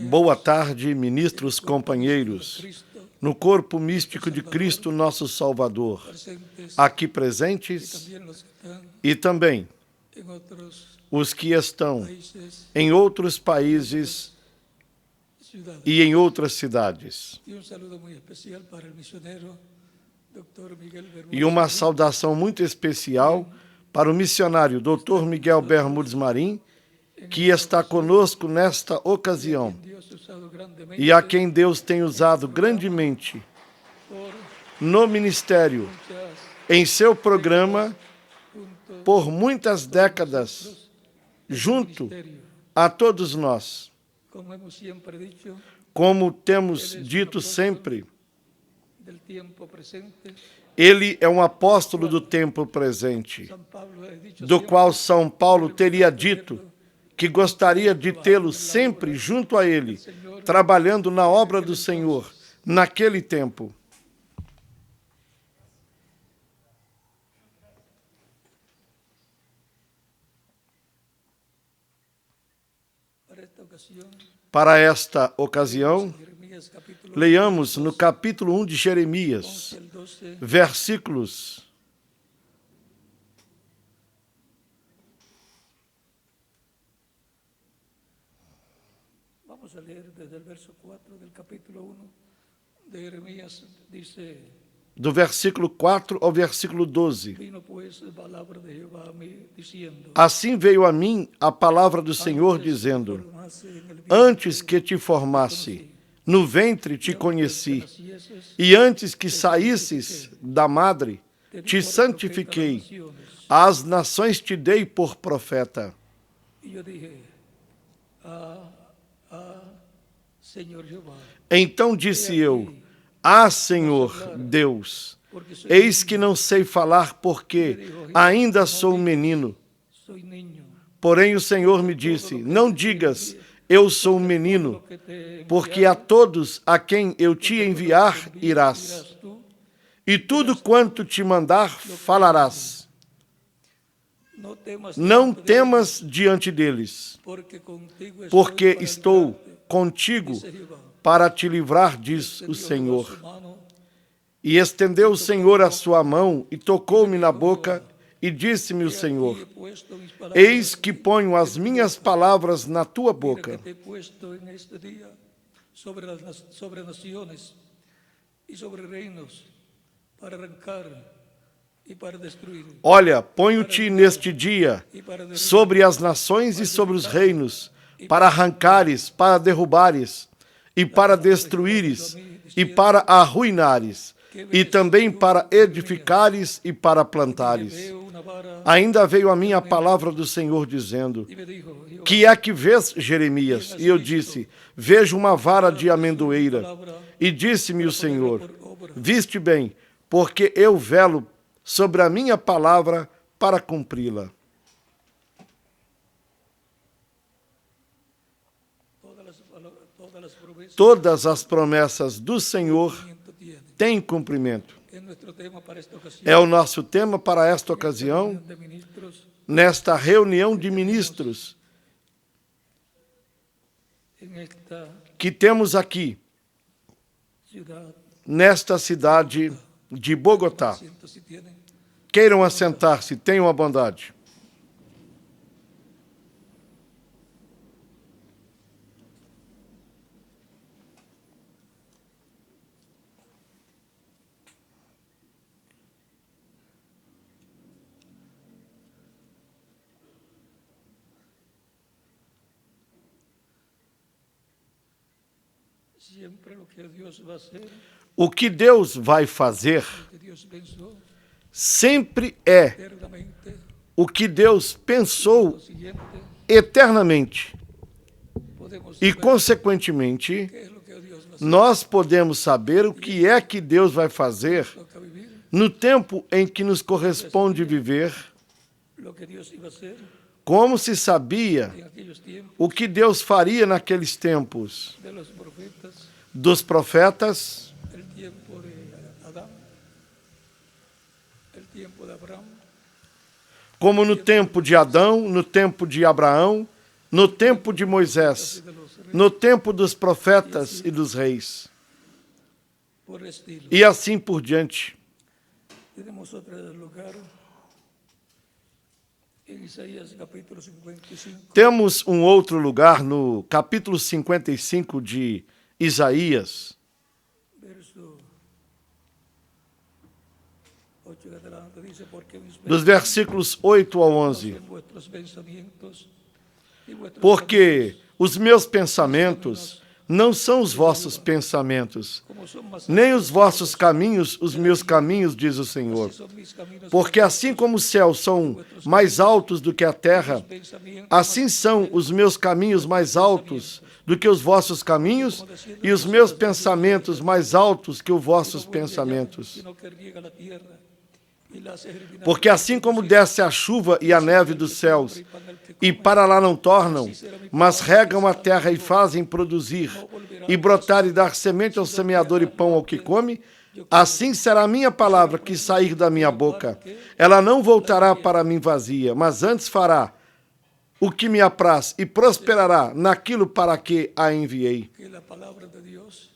Boa tarde, ministros companheiros, no corpo místico de Cristo, nosso Salvador, aqui presentes e também os que estão em outros países e em outras cidades. E uma saudação muito especial para o missionário Dr. Miguel Bermúdez Marim, que está conosco nesta ocasião e a quem Deus tem usado grandemente no ministério, em seu programa, por muitas décadas, junto a todos nós. Como temos dito sempre, ele é um apóstolo do tempo presente, do qual São Paulo teria dito que gostaria de tê-lo sempre junto a ele, trabalhando na obra do Senhor, naquele tempo. Para esta ocasião, leiamos no capítulo 1 de Jeremias, versículos Vamos a leer desde el verso 4 del capítulo 1 de Jeremías, dice: do versículo 4 ao versículo 12. Vino pues palabra de Jehová a mí, diciendo: Assim veio a mim a palavra do Senhor, dizendo: Antes que te formasse, no ventre te conheci, e antes que saísses da madre, te santifiquei, às nações te dei por profeta. E eu dije: Senhor Jeová. Então disse eu: Senhor Deus, eis que não sei falar, porque ainda sou um menino. Porém o Senhor me disse: Não digas, eu sou um menino, porque a todos a quem eu te enviar irás, e tudo quanto te mandar falarás. Não temas diante deles, porque estou contigo para te livrar, diz o Senhor. E estendeu o Senhor a sua mão e tocou-me na boca, e disse-me o Senhor: Eis que ponho as minhas palavras na tua boca. Sobre naciones e sobre reinos, para arrancar e para destruir. Olha, ponho-te neste dia sobre as nações e sobre os reinos, para arrancares, para derrubares, e para destruíres, e para arruinares, e também para edificares e para plantares. Ainda veio a mim a palavra do Senhor dizendo: Que é que vês, Jeremias? E eu disse: Vejo uma vara de amendoeira. E disse-me o Senhor: Viste bem, porque eu velo sobre a minha palavra para cumpri-la. Todas as promessas do Senhor têm cumprimento. É o nosso tema para esta ocasião, nesta reunião de ministros que temos aqui, nesta cidade de Bogotá. Queiram assentar-se, tenham a bondade. O que Deus vai fazer sempre é o que Deus pensou eternamente. E, consequentemente, nós podemos saber o que é que Deus vai fazer no tempo em que nos corresponde viver, como se sabia o que Deus faria naqueles tempos dos profetas, como no tempo de Adão, no tempo de Abraão no tempo de Moisés, no tempo dos profetas e dos reis, por estilo. e assim por diante. Tenemos otro lugar en Isaías capítulo 55, Temos um outro lugar no capítulo 55 de Isaías, verso 8 en adelante, dice, porque mis dos versículos 8 ao 11. en vuestros pensamientos y vuestros Porque os meus pensamentos não são os vossos pensamentos, como son más nem os vossos caminhos os meus caminhos, diz o Senhor. son mis caminos, Porque assim como os céus são mais altos do que a terra, pensamientos, assim são os meus caminhos mais altos do que os vossos caminhos, e os meus pensamentos mais altos que os vossos pensamentos. sino que riega la tierra y la hace germinar, Porque assim como desce a chuva e a neve dos céus, e para lá não tornam, mas regam a terra e fazem produzir, e brotar e dar semente ao semeador e pão ao que come, assim será a minha palavra que sair da minha boca. Ela não voltará para mim vazia, mas antes fará o que me apraz e prosperará naquilo para que a enviei. que la palabra de Dios,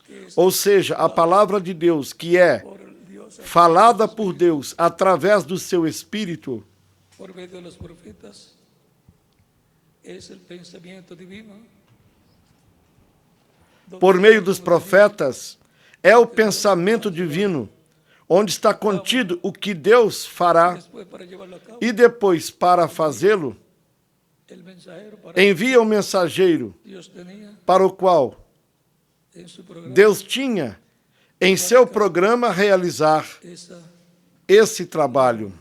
que es Ou seja, a palavra de Deus, que é por Dios, falada por Deus através do seu Espírito, por medio de los profetas, es el pensamiento divino, por meio dos profetas, é o pensamento divino, onde está contido o que Deus fará, después para llevarlo a cabo, e depois, para fazê-lo, el mensajero para envia o mensageiro, Dios tenía para o qual en su programa Deus tinha em seu programa realizar esa, esse trabalho.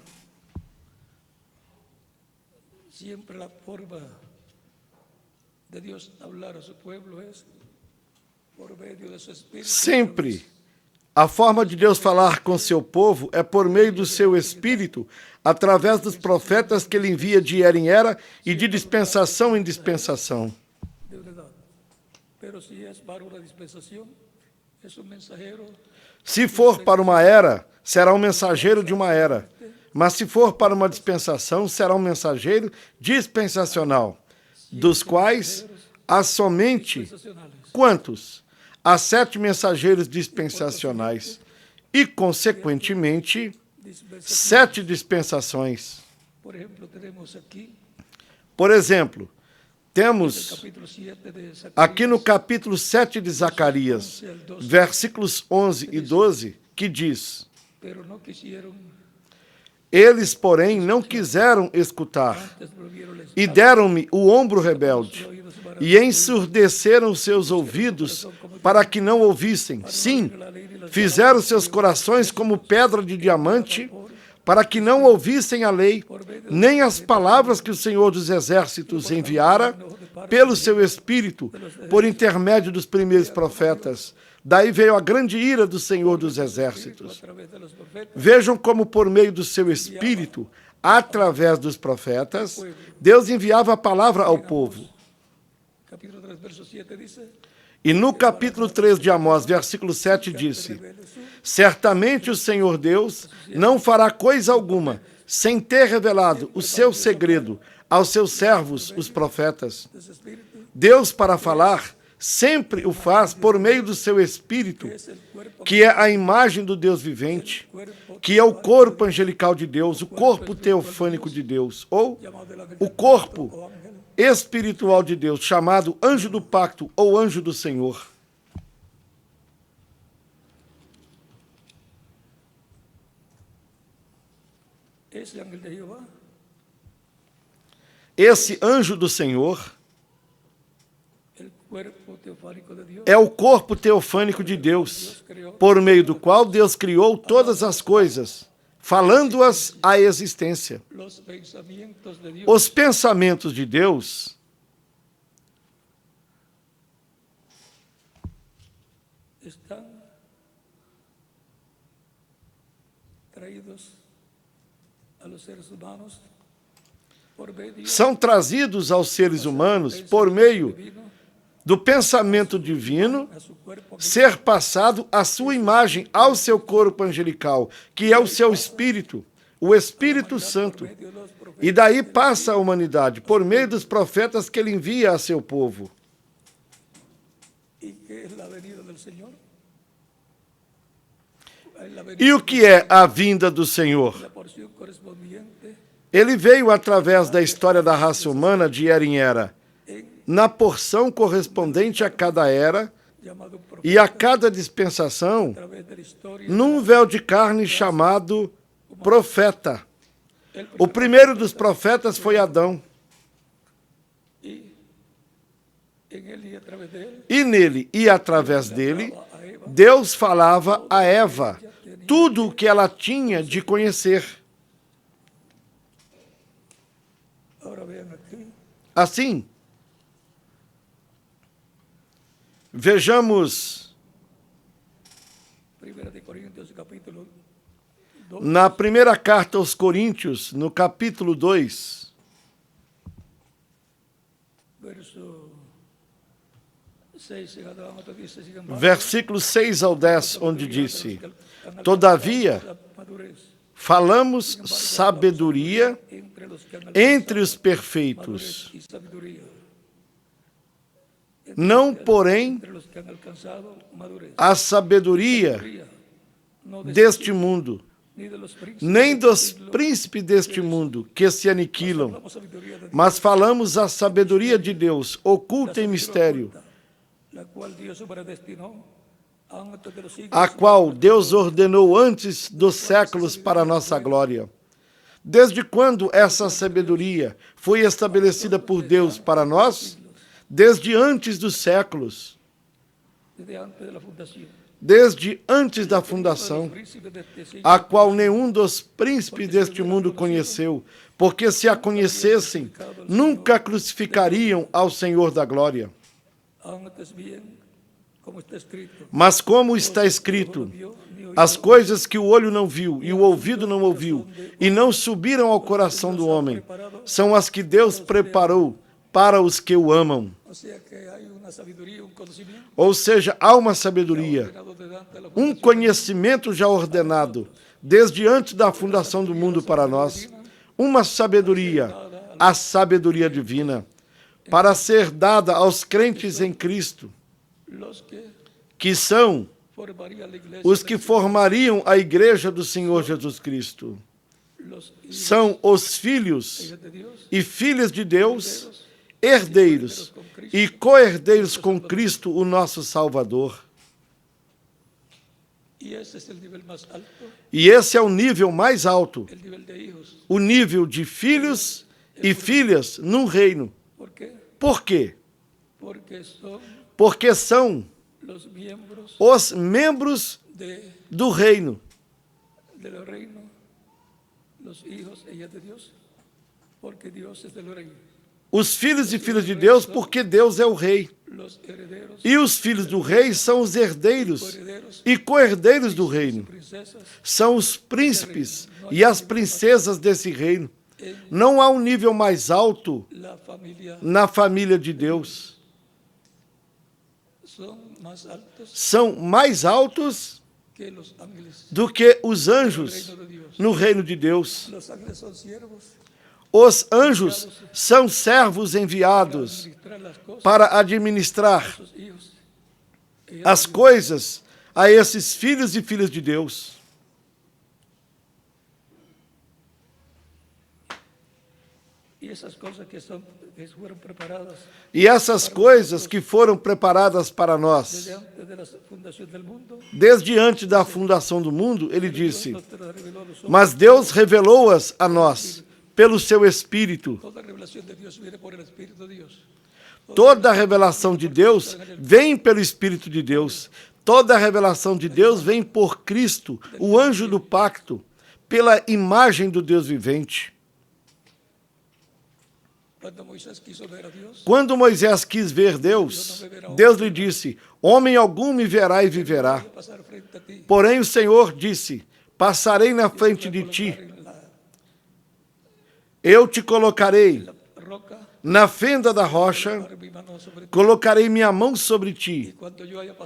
siempre la forma de Dios hablar a su pueblo es por medio de su espíritu. Sempre a forma de Deus falar com seu povo é por meio do seu Espírito, através dos profetas que ele envia de era em era e de dispensação em dispensação. De verdad. Pero si es para una dispensación, es un mensajero Se for para uma era, será um mensageiro de uma era. Mas se for para uma dispensação, será um mensageiro dispensacional, dos quais há somente dispensacionales. quantos? Há 7 mensageiros dispensacionais e, consequentemente, Dispensación. 7 dispensações. Por ejemplo, tenemos aquí Por exemplo, el temos capítulo 7 de Zacarías, aqui no capítulo 7 de Zacarias, versículos 11 e 12, que diz: pero no quisieron, Eles, porém, não quiseram escutar, antes volvieron e deram-me o ombro rebelde, e ensurdeceram seus ouvidos para que não ouvissem. Sim, fizeram seus corações como pedra de diamante, para que não ouvissem a lei, nem as palavras que o Senhor dos Exércitos enviara pelo seu Espírito, por intermédio dos primeiros profetas. Daí veio a grande ira do Senhor dos a Exércitos. través de los profetas, Vejam como, por meio do seu Espírito, através dos profetas, Deus enviava a palavra ao povo. capítulo 3, verso 7 dice, E no capítulo 3 de Amós, versículo 7, disse: Certamente o Senhor Deus não fará coisa alguma sem ter revelado o seu segredo aos seus servos, os profetas. ese espíritu Deus, para falar, sempre o faz por meio do seu Espírito, es el cuerpo, que é a imagem do Deus vivente, que é o corpo angelical de Deus, o corpo teofânico de Deus, ou llamado el ángel o corpo espiritual de Deus, chamado anjo do pacto ou anjo do Senhor. ese ángel de Jehová Esse anjo do Senhor el cuerpo teofánico de Dios, é o corpo teofânico de Deus, por meio do qual Deus criou todas as coisas, falando-as à existência. los pensamientos de Dios Os pensamentos de Deus están traídos a los seres humanos por medio são trazidos aos seres humanos por meio divino do pensamento divino a su cuerpo ser passado à sua imagem, ao seu corpo angelical, que é o seu espírito, o Espírito Santo. E daí passa a humanidade, por meio dos profetas que ele envia a seu povo. E o que é a vinda do Senhor? Ele veio através da história da raça humana de era em era, na porção correspondente a cada era e a cada dispensação, num véu de carne chamado profeta. O primeiro dos profetas foi Adão. E nele e através dele, Deus falava a Eva tudo o que ela tinha de conhecer. Assim, vejamos na primeira carta aos Coríntios, no capítulo 2, versículos 6 ao 10, onde disse: todavia, falamos sabedoria entre os perfeitos, não, porém, a sabedoria deste mundo, nem dos príncipes deste mundo, que se aniquilam, mas falamos a sabedoria de Deus, oculta em mistério, a qual Deus ordenou antes dos séculos para a nossa glória. Desde quando essa sabedoria foi estabelecida por Deus para nós? Desde antes dos séculos. Desde antes da fundação, a qual nenhum dos príncipes deste mundo conheceu, porque se a conhecessem, nunca crucificariam ao Senhor da glória. Mas como está escrito, as coisas que o olho não viu e o ouvido não ouviu e não subiram ao coração do homem, são as que Deus preparou para os que o amam. Ou seja, há uma sabedoria, um conhecimento já ordenado, desde antes da fundação do mundo para nós, uma sabedoria, a sabedoria divina, para ser dada aos crentes em Cristo, que são os que formariam a igreja do Senhor Jesus Cristo. São os filhos e filhas de Deus, herdeiros e co-herdeiros com Cristo, o nosso Salvador. E esse é o nível mais alto, o nível de filhos e filhas num reino. Por quê? Porque são os membros do reino. Os filhos e filhas de Deus, porque Deus é o rei. E os filhos do rei são os herdeiros e co-herdeiros do reino. São os príncipes e as princesas desse reino. Não há um nível mais alto na família de Deus. São mais altos do que os anjos no reino de Deus. Os anjos são servos enviados para administrar as coisas a esses filhos e filhas de Deus. E essas coisas que foram preparadas para nós, desde antes da fundação do mundo, ele disse, mas Deus revelou-as a nós pelo seu Espírito. Toda a revelação de Deus vem pelo Espírito de Deus. Toda a revelação de Deus vem por Cristo, o anjo do pacto, pela imagem do Deus vivente. Quando Moisés quis ver Deus, Deus lhe disse, homem algum me verá e viverá. Porém o Senhor disse, passarei na frente de ti. Eu te colocarei na fenda da rocha, colocarei minha mão sobre ti.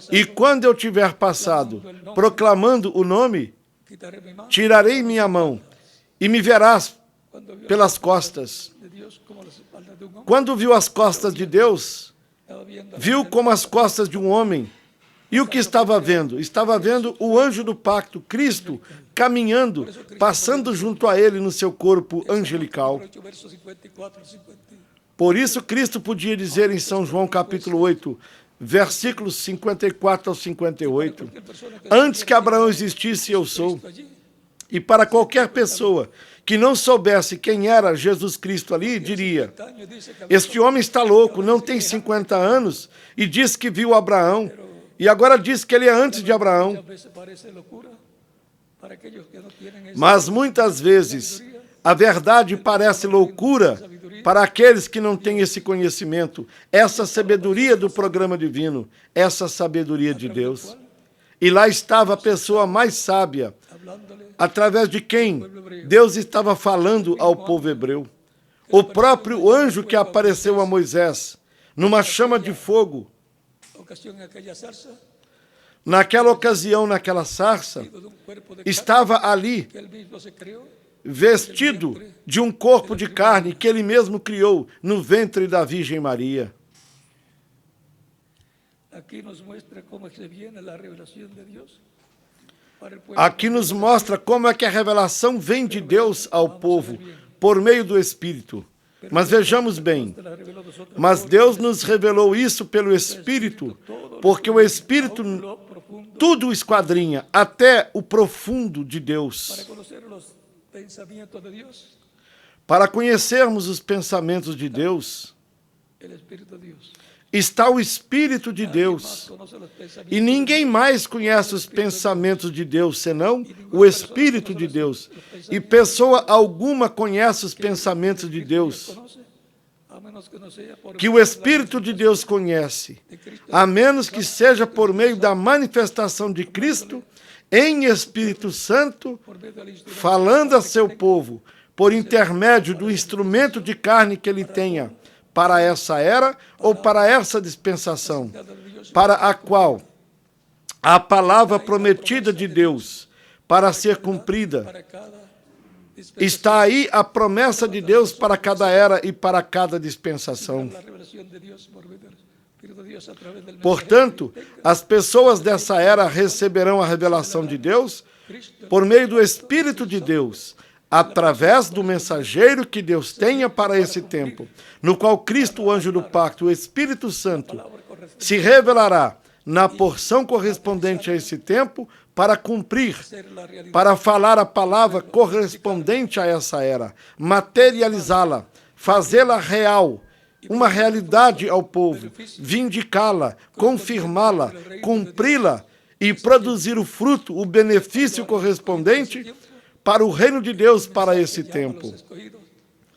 E quando eu tiver passado, proclamando o nome, tirarei minha mão, e me verás Cuando vio pelas las costas. de Dios como las espaldas de un hombre, Quando viu as costas de Deus, estaba viendo viu como as costas de um homem. E o que estava vendo? Estava vendo o anjo do pacto, Cristo, caminhando, passando junto a ele no seu corpo angelical. 8, versos 54 y 50. Por isso, Cristo podia dizer em São João capítulo 8, versículos 54 ao 58, antes que Abraão existisse, eu sou. Allí, E para qualquer pessoa que não soubesse quem era Jesus Cristo ali, diria, 50 años dice que había este homem está louco, não tem 50 anos, e diz que viu Abraão, e agora diz que ele é antes de Abraão. muchas veces parece locura para aquellos que no tienen esa Mas muitas vezes a verdade parece loucura para aqueles que não têm esse conhecimento, essa sabedoria do programa divino, essa sabedoria de Deus. E lá estava a pessoa mais sábia, hablándole através de quem Deus estava falando ao povo hebreu. O próprio anjo que apareceu a Moisés, numa chama de fogo, ocasión en aquella zarza, naquela ocasião, naquela sarça, de un cuerpo de estava ali, que él mismo se creó, vestido de um corpo de carne que ele mesmo criou no ventre da Virgem Maria. aquí nos muestra cómo se viene la revelación de Dios para el pueblo. Aqui nos mostra como é que a revelação vem de Deus ao povo por meio do Espírito. Mas vejamos bem, La reveló nosotros mas Deus nos revelou isso pelo Espírito, porque o Espírito lo profundo tudo esquadrinha, até o profundo de Deus. para conocer los pensamientos de Dios, Para conhecermos os pensamentos de Deus, el Espíritu de Dios. está o Espírito de Más Deus. conoce los pensamientos E ninguém mais conhece os pensamentos de Deus, senão o Espírito de Deus. E pessoa alguma conhece os pensamentos de Deus, conoce, a menos que no sea por que o Espírito de Deus conhece, a menos que seja por meio da manifestação de Cristo, em Espírito Santo, por medio del instrumento falando a seu povo, por intermédio do instrumento de carne que ele tenha, para essa era ou para essa dispensação, para a qual a palavra prometida de Deus, para ser cumprida, para cada está aí a promessa de Deus para cada era e para cada dispensação. la revelación de Dios por medio del Espíritu de Dios a través del Portanto, as pessoas dessa era receberão a revelação de Deus por meio do Espírito de Deus, através do mensageiro que Deus tenha para esse tempo, no qual Cristo, o anjo do pacto, o Espírito Santo, se revelará na porção correspondente a esse tempo para cumprir, ser la realidad para falar a palavra correspondente a essa era, materializá-la, fazê-la real, uma realidade ao povo, vindicá-la, confirmá-la, cumpri-la e produzir o fruto, o benefício correspondente para o reino de Deus para esse tempo. escogidos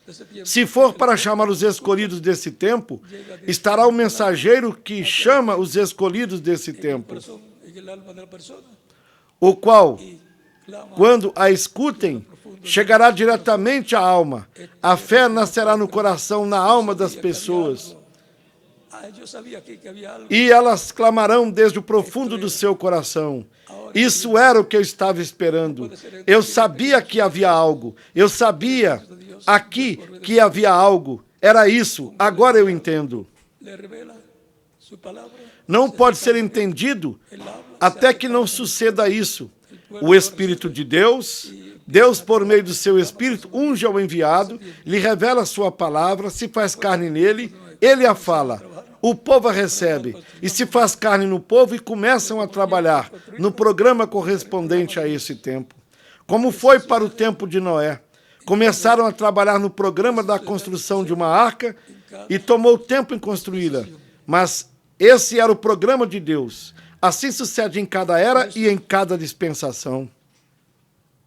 de ese tiempo. Se for para chamar os escolhidos desse tempo, estará o mensageiro que chama os escolhidos desse tempo, Corazón en el alma de la persona o qual, y clama quando a escutem, chegará diretamente à alma. A fé nascerá no coração, na alma das pessoas. yo sabía que había algo E elas clamarão desde o profundo do seu coração. Isso era o que eu estava esperando. Eu sabia que havia algo. Eu sabia aqui que havia algo. Era isso. Agora eu entendo. le revela su palabra, Não pode ser entendido él habla, até que não suceda isso. O Espírito de Deus, Deus por meio do seu Espírito, unge ao enviado, lhe revela a sua palavra, se faz carne nele, ele a fala. O povo a recebe e se faz carne no povo e começam a trabalhar no programa correspondente a esse tempo. Como foi para o tempo de Noé. Começaram a trabalhar no programa da construção de uma arca e tomou tempo em construí-la. Mas esse era o programa de Deus. Assim sucede em cada era e em cada dispensação.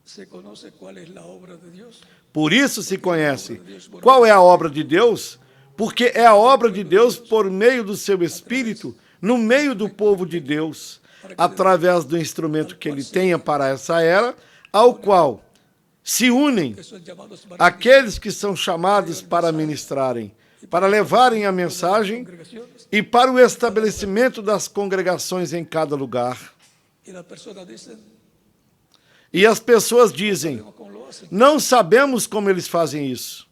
se conoce cuál es la obra de Dios. Por isso se conhece qual é a obra de Deus, porque é a obra de Deus por meio do seu Espírito, no meio do povo de Deus, através do instrumento que ele tenha para essa era, ao qual se unem Que son llamados para aqueles que são chamados para ministrarem, para levarem a mensagem congregaciones e para o estabelecimento das congregações em cada lugar. y las personas dicen, E as pessoas dizem, sabemos cómo lo hacen. não sabemos como eles fazem isso.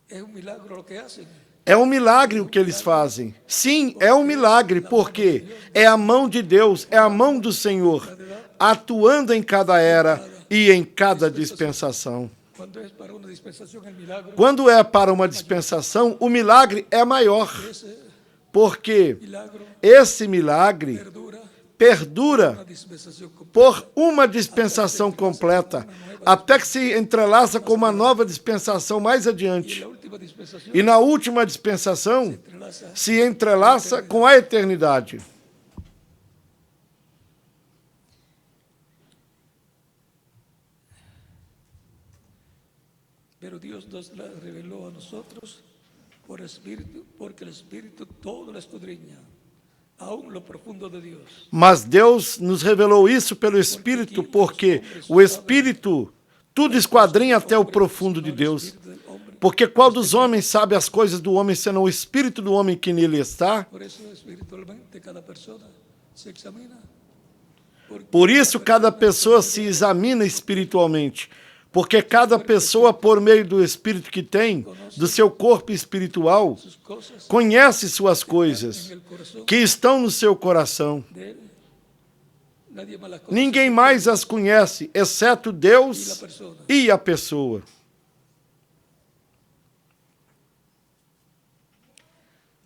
Es un milagro lo que hacen. É um milagre o que eles fazem. Sim, é um milagre, porque é a mão de Deus, é a mão do Senhor, atuando em cada era e em cada dispensação. Cuando es para una dispensación el milagro, Quando é para uma dispensação, o milagre é maior, ese porque milagro esse milagre perdura perdura una dispensación completa. por uma dispensação completa, até que se entrelaça com uma nova dispensação mais adiante. La última dispensación E na última dispensação, entrelaza. se entrelaça com a eternidade. Pero Dios nos la reveló a nosotros por Espíritu, porque el Espíritu todo lo escudriña, aún lo profundo de Dios. Mas Deus nos revelou isso pelo Espírito, porque o Espírito tudo esquadrinha até o profundo de Deus. Porque qual dos homens sabe as coisas do homem, senão o Espírito do homem que nele está? Por eso espiritualmente cada persona se examina. Por isso cada pessoa se examina espiritualmente. Porque cada pessoa, por meio do Espírito que tem, do seu corpo espiritual, Sus cosas conhece suas coisas en el corazón que estão no seu coração. de él. Nadie más las conoce Ninguém mais as conhece, exceto y la Deus persona. e a pessoa.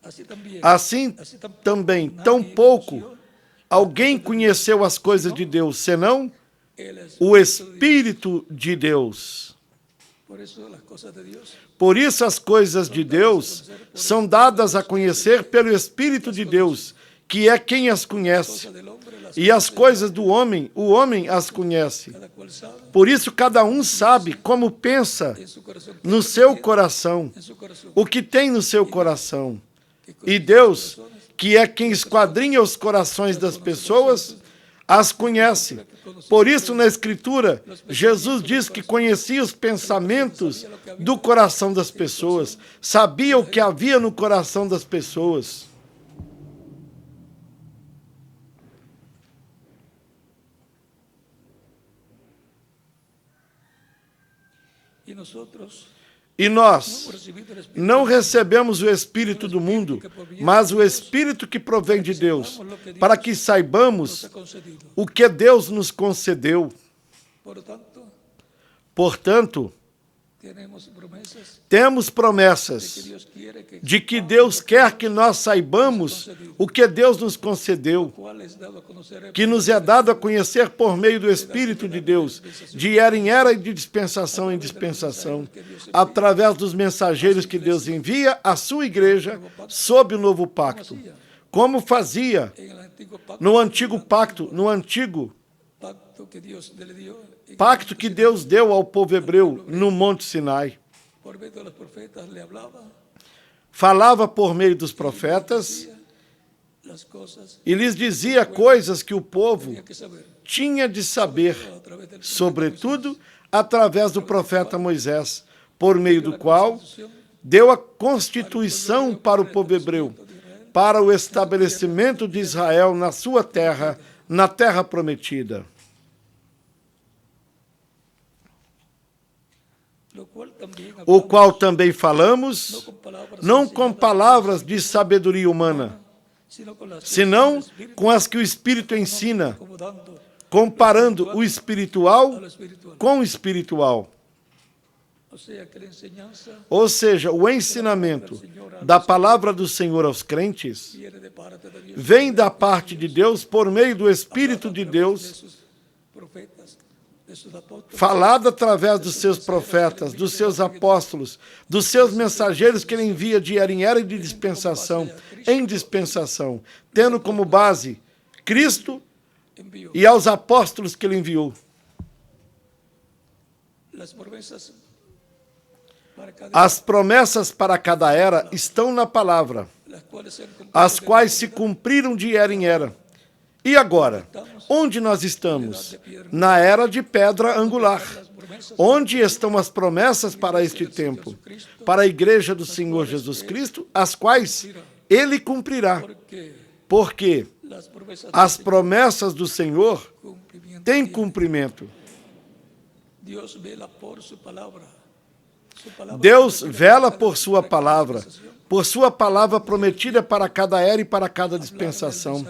Así Assim também, tampouco alguém conheceu as coisas de Deus, senão él es o Espírito de Deus. por eso las cosas de Dios Por isso as coisas de Deus são dadas a conhecer pelo Espírito de Deus, que é quem as conhece. del hombre las E as coisas do homem, o homem as conhece. cada cual sabe Por isso cada um sabe como pensa en su corazón no seu coração, en su corazón o que tem no seu coração. E Deus, que é quem esquadrinha os corações das pessoas, as conhece. Por isso, na Escritura, Jesus diz que conhecia os pensamentos do coração das pessoas, sabia o que havia no coração das pessoas. y nosotros E nós recibido el Espíritu não recebemos o Espírito do mundo, mas o Espírito que provém de Deus, para que saibamos nos ha concedido. o que Deus nos concedeu. Por lo tanto, Portanto, tenemos promesas temos que promessas Dios quiere que de que Deus quer que nós saibamos o que Deus nos concedeu, cual es dado a conocer que nos é dado a conhecer por meio do Espírito de Deus, de era em era e de dispensação em dispensação, através dos mensageiros que Deus envia à sua igreja sob o novo pacto, como fazia en el antiguo pacto, no antigo pacto, no antigo pacto que Dios le dio en- pacto que Deus deu ao povo hebreu no Monte Sinai. por medio de los profetas le hablaba Falava por meio dos profetas las cosas e lhes dizia coisas que o povo que hay que saber tinha de saber, a través del sobretudo através do profeta Moisés, por meio do qual deu a constituição para o povo hebreu, para o estabelecimento de Israel na sua terra, na terra prometida. lo cual también O hablamos qual também falamos, con palabras não com palavras de sabedoria humana, sino con las senão com as que o Espírito ensina, acomodando comparando o espiritual a lo espiritual. com o espiritual. O sea que la enseñanza Ou seja, o ensinamento da palavra do Senhor aos crentes viene de parte de Dios, vem da parte de Deus por meio do Espírito de de Deus, sus profetas, de sus apóstoles, falado através dos seus profetas, dos seus apóstolos, dos seus mensageiros que ele envia de era em era e de dispensação em dispensação, tendo como base Cristo envió e aos apóstolos que ele enviou. las promesas para cada As promessas para cada era estão na palavra, las cuales se han cumplido as quais se cumpriram de era em era. E agora, onde nós estamos? Na era de pedra angular. las promesas Onde estão as promessas para este tempo? Para a igreja do Senhor Jesus Cristo, as quais ele cumprirá. porque Porque las promesas as promessas do Senhor del cumplimiento têm cumprimento. Deus vela por sua palavra. Deus vela por sua palavra prometida para cada era e para cada dispensação.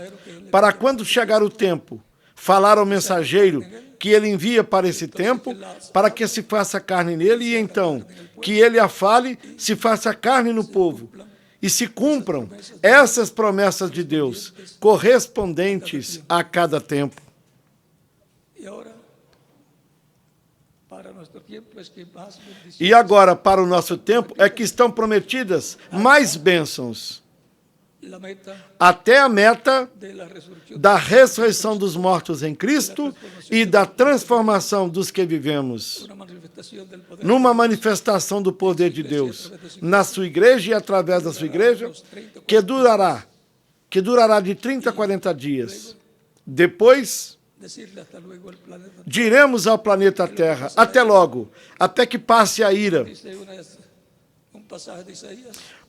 Para quando chegar o tempo, falar ao mensageiro que ele envia para esse tempo, para que se faça carne nele, e então, que ele a fale, se faça carne no povo, e se cumpram essas promessas de Deus, correspondentes a cada tempo. E agora, para o nosso tempo, é que estão prometidas mais bênçãos, até a meta da ressurreição dos mortos em Cristo e da transformação dos que vivemos, numa manifestação do poder de Deus, na sua igreja e através da sua igreja, que durará de 30 a 40 dias. Depois, diremos ao planeta Terra, até logo, até que passe a ira.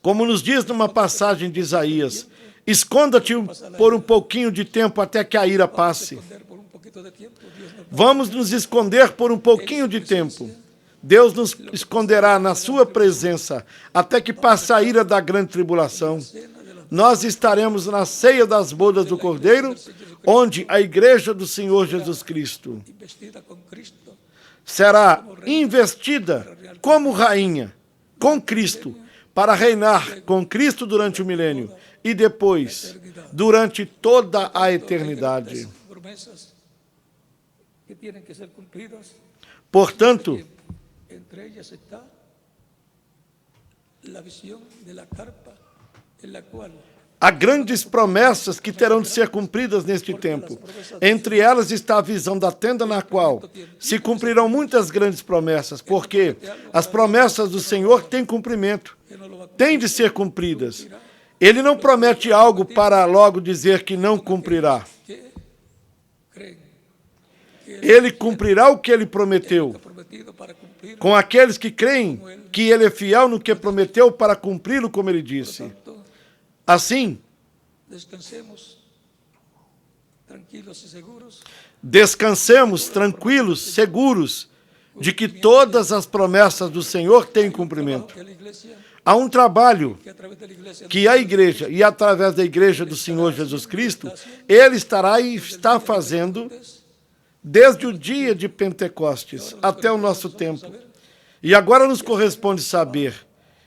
Como nos diz numa passagem de Isaías, esconda-te por um pouquinho de tempo até que a ira passe. Vamos nos esconder por um pouquinho de tempo. Deus nos esconderá na sua presença até que passe a ira da grande tribulação. Nós estaremos na ceia das bodas do Cordeiro, onde a igreja do Senhor Jesus Cristo será investida como rainha com Cristo, para reinar com Cristo durante o milênio e depois, durante toda a eternidade. Portanto, há grandes promessas que terão de ser cumpridas neste tempo. Entre elas está a visão da tenda, na qual se cumprirão muitas grandes promessas, porque as promessas do Senhor têm cumprimento, têm de ser cumpridas. Ele não promete algo para logo dizer que não cumprirá. Ele cumprirá o que ele prometeu, com aqueles que creem que ele é fiel no que prometeu para cumpri-lo como ele disse. Assim, descansemos tranquilos, seguros, de que todas as promessas do Senhor têm cumprimento. Há um trabalho que a igreja, e através da igreja do Senhor Jesus Cristo, ele estará e está fazendo desde o dia de Pentecostes até o nosso tempo. E agora nos corresponde saber,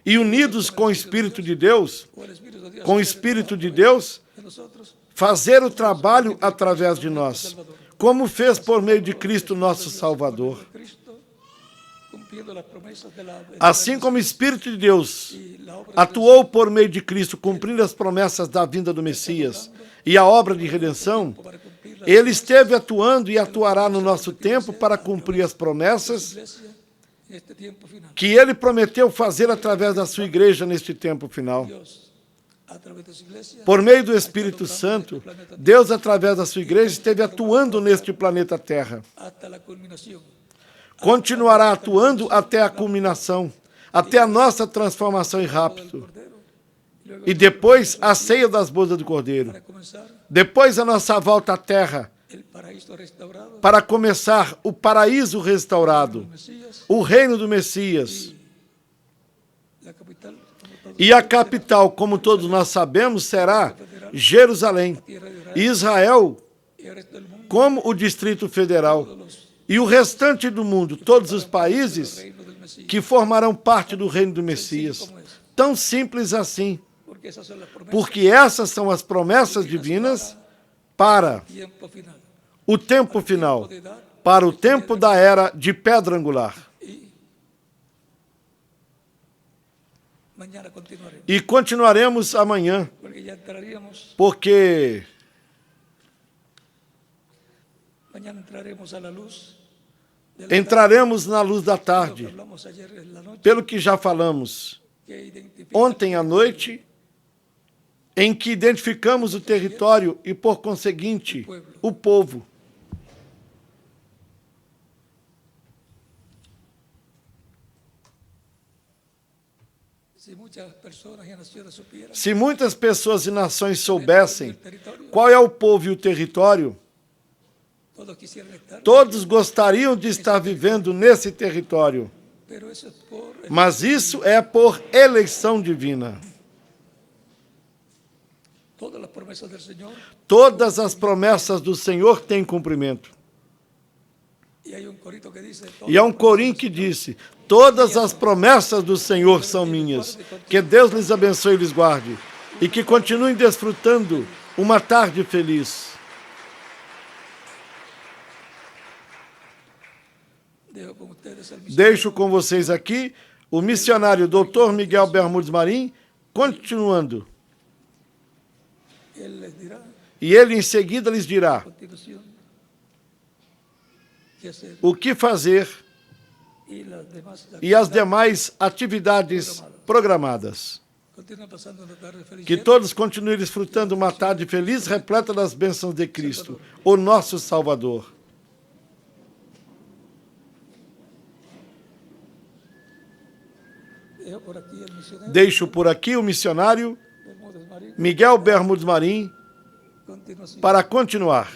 e unidos com o Espírito de Deus, fazer o trabalho através de nós, como fez por meio de Cristo nosso Salvador. Assim como o Espírito de Deus atuou por meio de Cristo, cumprindo as promessas da vinda do Messias e a obra de redenção, ele esteve atuando e atuará no nosso tempo para cumprir as promessas que ele prometeu fazer através da sua igreja neste tempo final. Por meio do Espírito Santo, Deus, através da sua igreja, esteve atuando neste planeta Terra. Continuará atuando até a culminação, até a nossa transformação em rapto. E depois a ceia das bodas do Cordeiro. Depois a nossa volta à Terra, para começar o paraíso restaurado, o reino do Messias. E a capital, como todos nós sabemos, será Jerusalém. E Israel, como o Distrito Federal. E o restante do mundo, todos os países que formarão parte do reino do Messias. Tão simples assim. Porque essas são as promessas divinas para o tempo final, para o tempo da era de pedra angular. E continuaremos amanhã, porque entraremos na luz da tarde, pelo que já falamos ontem à noite, em que identificamos o território e, por conseguinte, o povo. Se muitas pessoas e nações soubessem qual é o povo e o território, Todos quisieran estar, Todos gostariam de estar vivendo nesse território, pero eso es por mas isso é por eleição divina. todas las promesas del Señor. Todas as promessas do Senhor têm cumprimento. Y hay un corito que dice, E há um corim que disse: todas as promessas do Senhor são minhas. Que Deus lhes abençoe e lhes guarde. E que continuem desfrutando uma tarde feliz. dejo con ustedes el misionero. Deixo com vocês aqui o missionário Dr. Miguel Bermudes Marim, continuando. Él les dirá E ele em seguida lhes dirá a continuación qué hacer o que fazer y las demás e as demais atividades programadas. continúan pasando una tarde feliz. Que todos continuem desfrutando uma tarde feliz, repleta das bênçãos de Cristo, o nosso Salvador. Dejo por aquí el misionero Deixo por aqui o missionário Bermúdez Marín. Miguel Bermudes Marim Continuación. para continuar.